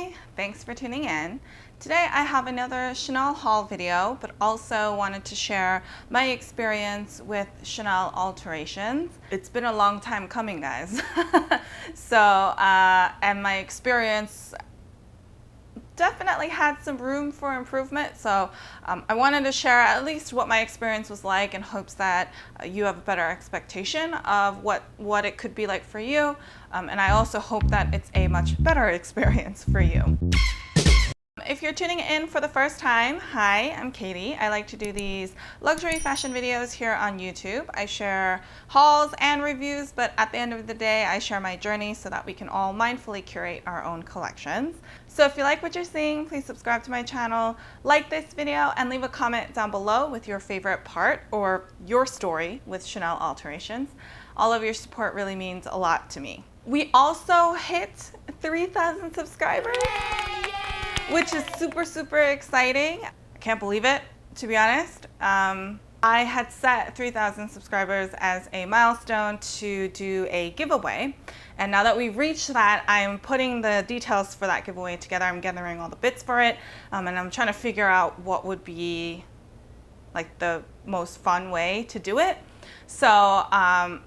Hi, thanks for tuning in. Today I have another Chanel haul video, but also wanted to share my experience with Chanel Alterations. It's been a long time coming, guys. And my experience definitely had some room for improvement. So I wanted to share at least what my experience was like in hopes that you have a better expectation of what it could be like for you. And I also hope that it's a much better experience for you. If you're tuning in for the first time, hi, I'm Katie. I like to do these luxury fashion videos here on YouTube. I share hauls and reviews, but at the end of the day, I share my journey so that we can all mindfully curate our own collections. So if you like what you're seeing, please subscribe to my channel, like this video, and leave a comment down below with your favorite part or your story with Chanel Alterations. All of your support really means a lot to me. We also hit 3,000 subscribers. Which is super exciting. I can't believe it, to be honest. I had set 3,000 subscribers as a milestone to do a giveaway. And now that we've reached that, I'm putting the details for that giveaway together. I'm gathering all the bits for it. And I'm trying to figure out what would be like the most fun way to do it. So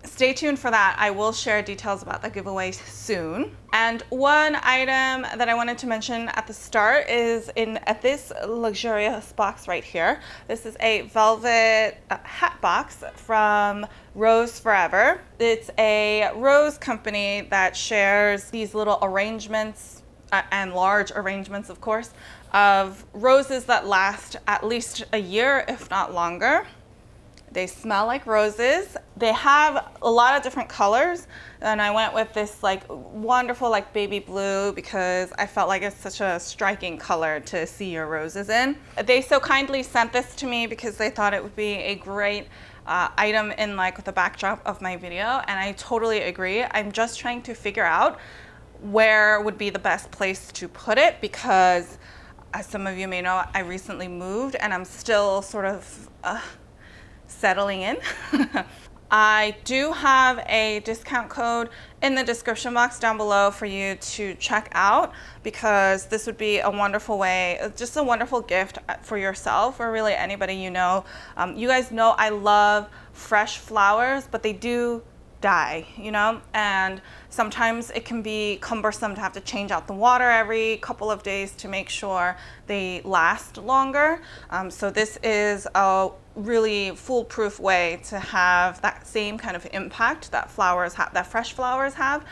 stay tuned for that. I will share details about the giveaway soon. And one item that I wanted to mention at the start is at this luxurious box right here. This is a velvet hat box from Rose Forever. It's a rose company that shares these little arrangements and large arrangements, of course, of roses that last at least a year, if not longer. They smell like roses. They have a lot of different colors, and I went with this like wonderful like baby blue because I felt like it's such a striking color to see your roses in. They so kindly sent this to me because they thought it would be a great item in like the backdrop of my video, and I totally agree. I'm just trying to figure out where would be the best place to put it because, as some of you may know, I recently moved and I'm still sort of settling in. I do have a discount code in the description box down below for you to check out because this would be a wonderful way, just a wonderful gift for yourself or really anybody you know. You guys know I love fresh flowers, but they do die, you know, and sometimes it can be cumbersome to have to change out the water every couple of days to make sure they last longer. So this is a really foolproof way to have that same kind of impact that flowers have, that fresh flowers have,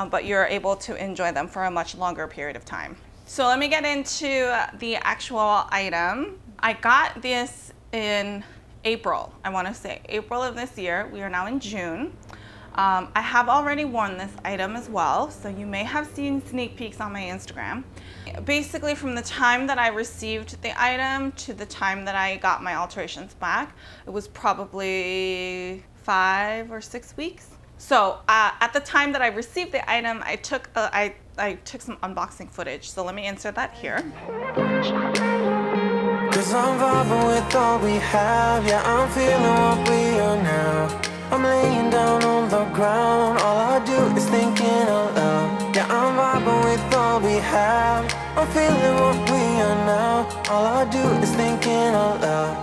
but you're able to enjoy them for a much longer period of time. So let me get into the actual item. I got this in April. I want to say April of this year. We are now in June. I have already worn this item as well, so you may have seen sneak peeks on my Instagram. Basically, from the time that I received the item to the time that I got my alterations back, it was probably 5 or 6 weeks. So at the time that I received the item, I took some unboxing footage. So let me insert that here. 'Cause I'm vibing with all we have, yeah, I'm feeling what we are now. I'm laying down on the ground, all I do is thinking out loud. Yeah, I'm vibing with all we have, I'm feeling what we are now. All I do is thinking out loud.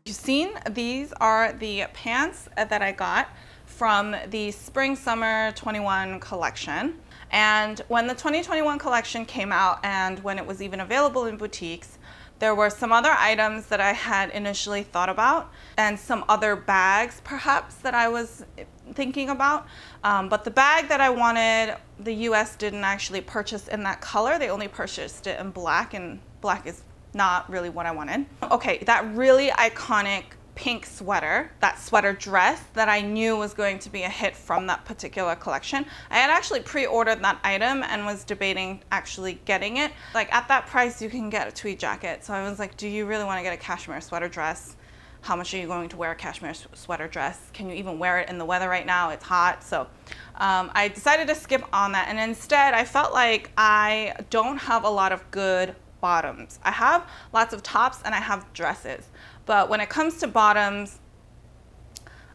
You've seen, these are the pants that I got from the Spring Summer 21 collection. And when the 2021 collection came out and when it was even available in boutiques, there were some other items that I had initially thought about and some other bags perhaps that I was thinking about. But the bag that I wanted, the US didn't actually purchase in that color. They only purchased it in black, and black is not really what I wanted. Okay, that really iconic pink sweater, that sweater dress that I knew was going to be a hit from that particular collection. I had actually pre-ordered that item and was debating actually getting it. Like at that price, you can get a tweed jacket. So I was like, do you really want to get a cashmere sweater dress? How much are you going to wear a cashmere sweater dress? Can you even wear it in the weather right now? It's hot. So I decided to skip on that. And instead, I felt like I don't have a lot of good bottoms. I have lots of tops and I have dresses. But when it comes to bottoms,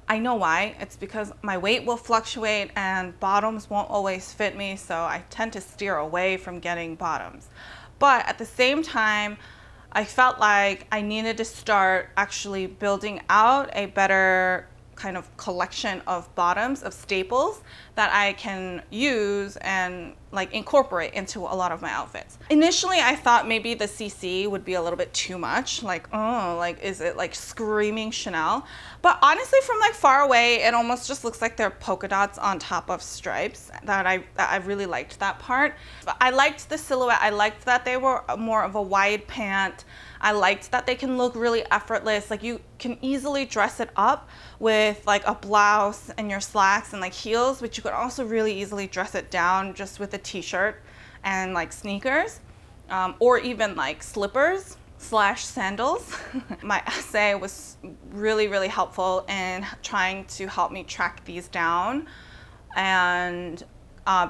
I know why. It's because my weight will fluctuate and bottoms won't always fit me, so I tend to steer away from getting bottoms. But at the same time, I felt like I needed to start actually building out a better kind of collection of bottoms, of staples that I can use and like incorporate into a lot of my outfits. Initially, I thought maybe the CC would be a little bit too much, like, oh, like, is it like screaming Chanel? But honestly, from like far away, it almost just looks like they're polka dots on top of stripes. That I really liked that part. I liked the silhouette. I liked that they were more of a wide pant. I liked that they can look really effortless. Like you can easily dress it up with like a blouse and your slacks and like heels, but you could also really easily dress it down just with a t-shirt and like sneakers, or even like slippers / sandals. My essay was really, really helpful in trying to help me track these down and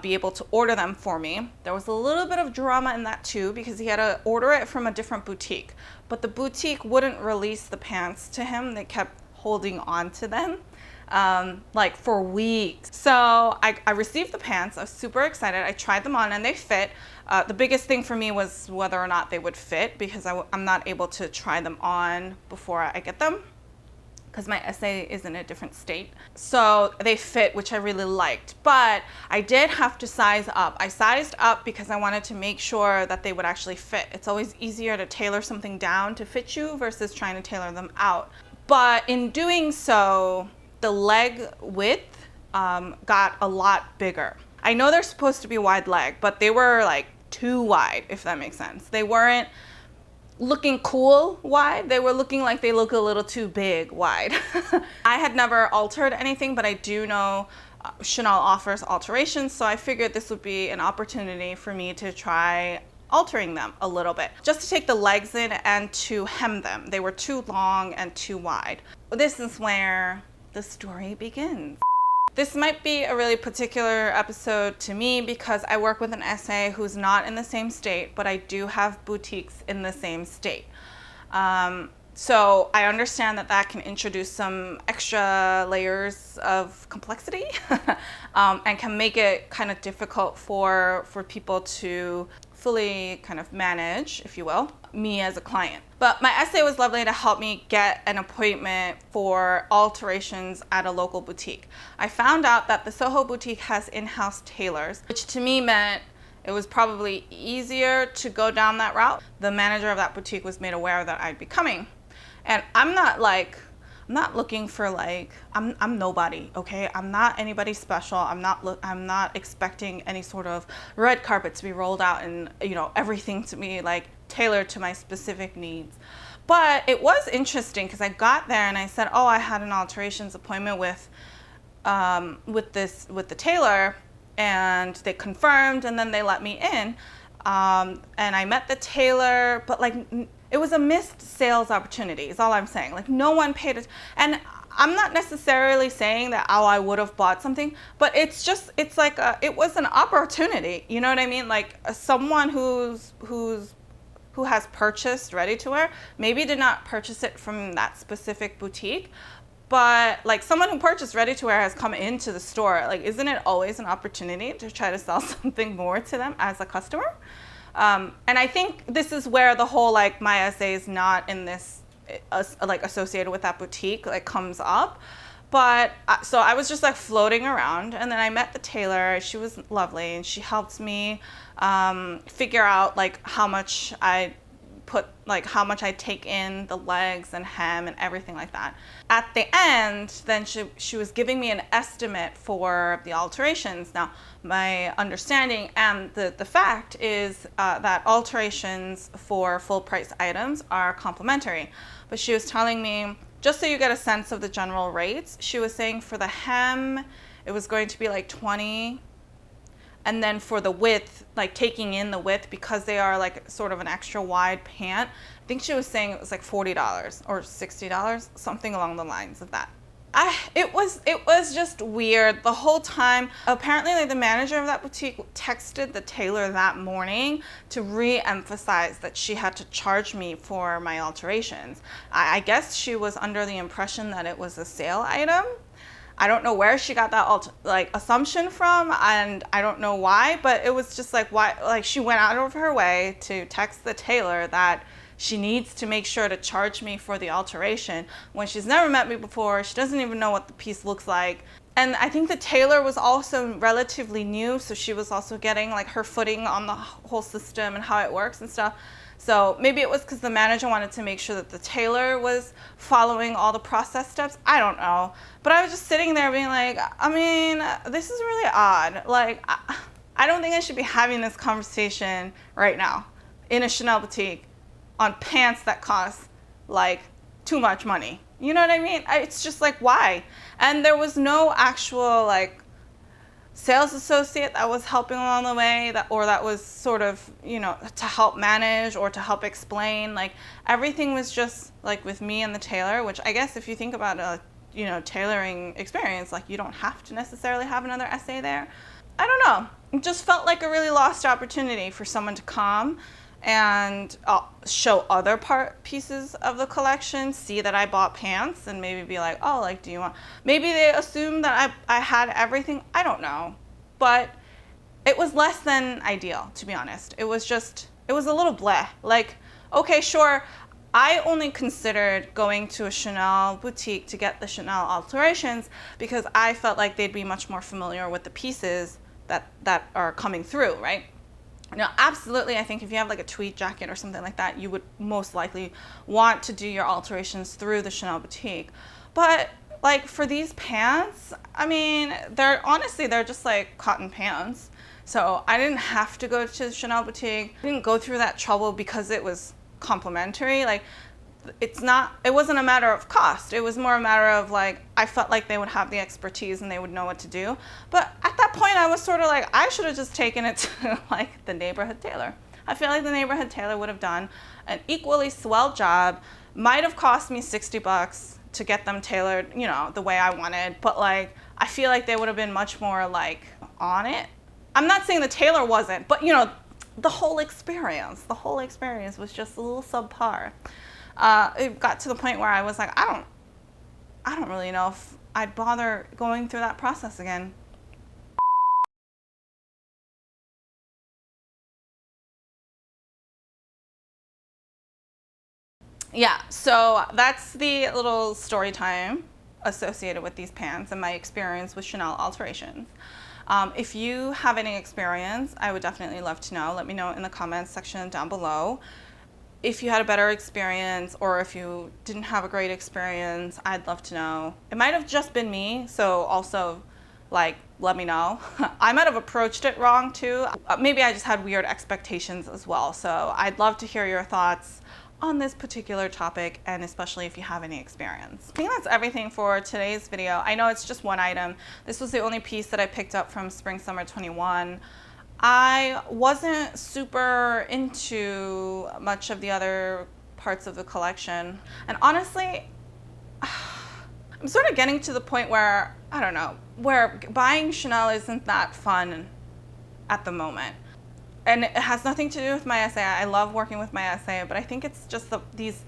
be able to order them for me. There was a little bit of drama in that too, because he had to order it from a different boutique, but the boutique wouldn't release the pants to him. They kept holding on to them like for weeks. So I received the pants. I was super excited. I tried them on and they fit. The biggest thing for me was whether or not they would fit, because I'm not able to try them on before I get them, because my essay is in a different state. So they fit, which I really liked. But I did have to size up. I sized up because I wanted to make sure that they would actually fit. It's always easier to tailor something down to fit you versus trying to tailor them out. But in doing so, the leg width got a lot bigger. I know they're supposed to be wide leg, but they were like too wide, if that makes sense. They weren't looking cool wide. They were looking like they look a little too big wide. I had never altered anything, but I do know Chanel offers alterations, so I figured this would be an opportunity for me to try altering them a little bit, just to take the legs in and to hem them. They were too long and too wide. This is where the story begins. This might be a really particular episode to me because I work with an SA who's not in the same state, but I do have boutiques in the same state. So I understand that that can introduce some extra layers of complexity and can make it kind of difficult for people to fully kind of manage, if you will, me as a client. But my essay was lovely to help me get an appointment for alterations at a local boutique. I found out that the Soho boutique has in-house tailors, which to me meant it was probably easier to go down that route. The manager of that boutique was made aware that I'd be coming. And I'm not looking for like, I'm nobody, okay? I'm not anybody special. I'm not expecting any sort of red carpet to be rolled out and, you know, everything to be like tailored to my specific needs. But it was interesting because I got there and I said, oh, I had an alterations appointment with the tailor, and they confirmed, and then they let me in. And I met the tailor, but like, it was a missed sales opportunity is all I'm saying. Like no one paid it. And I'm not necessarily saying that, oh, I would have bought something, but it's like it was an opportunity. You know what I mean? Like someone who has purchased ready to wear maybe did not purchase it from that specific boutique, but like someone who purchased ready to wear has come into the store. Like, isn't it always an opportunity to try to sell something more to them as a customer? And I think this is where the whole like my essay is not in this like associated with that boutique like comes up. But so I was just like floating around, and then I met the tailor. She was lovely, and she helped me figure out like how much I take in the legs and hem and everything like that. At the end, then she was giving me an estimate for the alterations. Now, my understanding and the fact is that alterations for full price items are complimentary. But she was telling me, just so you get a sense of the general rates, she was saying for the hem, it was going to be like $20. And then for the width, like taking in the width, because they are like sort of an extra wide pant, I think she was saying it was like $40 or $60, something along the lines of that. It was just weird the whole time. Apparently, like the manager of that boutique texted the tailor that morning to re-emphasize that she had to charge me for my alterations. I guess she was under the impression that it was a sale item. I don't know where she got that assumption from, and I don't know why, but it was just like, why, like she went out of her way to text the tailor that she needs to make sure to charge me for the alteration when she's never met me before. She doesn't even know what the piece looks like. And I think the tailor was also relatively new, so she was also getting like her footing on the whole system and how it works and stuff. So maybe it was because the manager wanted to make sure that the tailor was following all the process steps. I don't know. But I was just sitting there being like, I mean, this is really odd. Like, I don't think I should be having this conversation right now in a Chanel boutique on pants that cost like too much money. You know what I mean? It's just like, why? And there was no actual like sales associate that was helping along the way, that was sort of, you know, to help manage or to help explain. Like everything was just like with me and the tailor, which I guess if you think about a, you know, tailoring experience, like you don't have to necessarily have another essay there. I don't know. It just felt like a really lost opportunity for someone to come and show other pieces of the collection, see that I bought pants, and maybe be like, oh, like, do you want, maybe they assumed that I had everything. I don't know. But it was less than ideal, to be honest. It was a little bleh. Like, okay, sure, I only considered going to a Chanel boutique to get the Chanel alterations because I felt like they'd be much more familiar with the pieces that are coming through, right? Now, absolutely, I think if you have like a tweed jacket or something like that, you would most likely want to do your alterations through the Chanel boutique. But like for these pants, I mean, they're just like cotton pants. So I didn't have to go to the Chanel boutique. I didn't go through that trouble because it was complimentary. Like it wasn't a matter of cost. It was more a matter of like, I felt like they would have the expertise and they would know what to do. But at that point I was sort of like, I should have just taken it to like the neighborhood tailor. I feel like the neighborhood tailor would have done an equally swell job. Might have cost me $60 to get them tailored, you know, the way I wanted. But like, I feel like they would have been much more like on it. I'm not saying the tailor wasn't, but you know, the whole experience was just a little subpar. It got to the point where I was like, I don't really know if I'd bother going through that process again. Yeah, so that's the little story time associated with these pants and my experience with Chanel alterations. If you have any experience, I would definitely love to know. Let me know in the comments section down below. If you had a better experience or if you didn't have a great experience, I'd love to know. It might have just been me, so also like let me know. I might have approached it wrong too. Maybe I just had weird expectations as well. So I'd love to hear your thoughts on this particular topic, and especially if you have any experience. I think that's everything for today's video. I know it's just one item. This was the only piece that I picked up from Spring Summer 21. I wasn't super into much of the other parts of the collection. And honestly, I'm sort of getting to the point where, I don't know, where buying Chanel isn't that fun at the moment. And it has nothing to do with my essay. I love working with my essay, but I think it's just these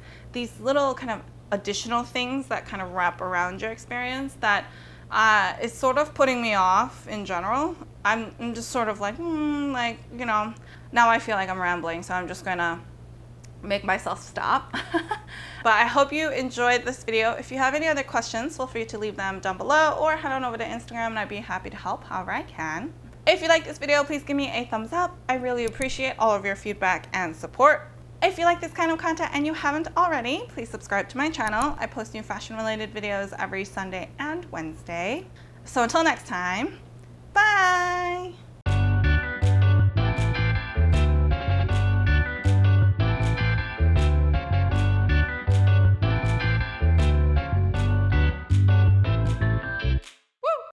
little kind of additional things that kind of wrap around your experience that is sort of putting me off in general. I'm just sort of like, like, you know, now I feel like I'm rambling, so I'm just gonna make myself stop. But I hope you enjoyed this video. If you have any other questions, feel free to leave them down below or head on over to Instagram and I'd be happy to help however I can. If you like this video, please give me a thumbs up. I really appreciate all of your feedback and support. If you like this kind of content and you haven't already, please subscribe to my channel. I post new fashion-related videos every Sunday and Wednesday. So until next time, bye!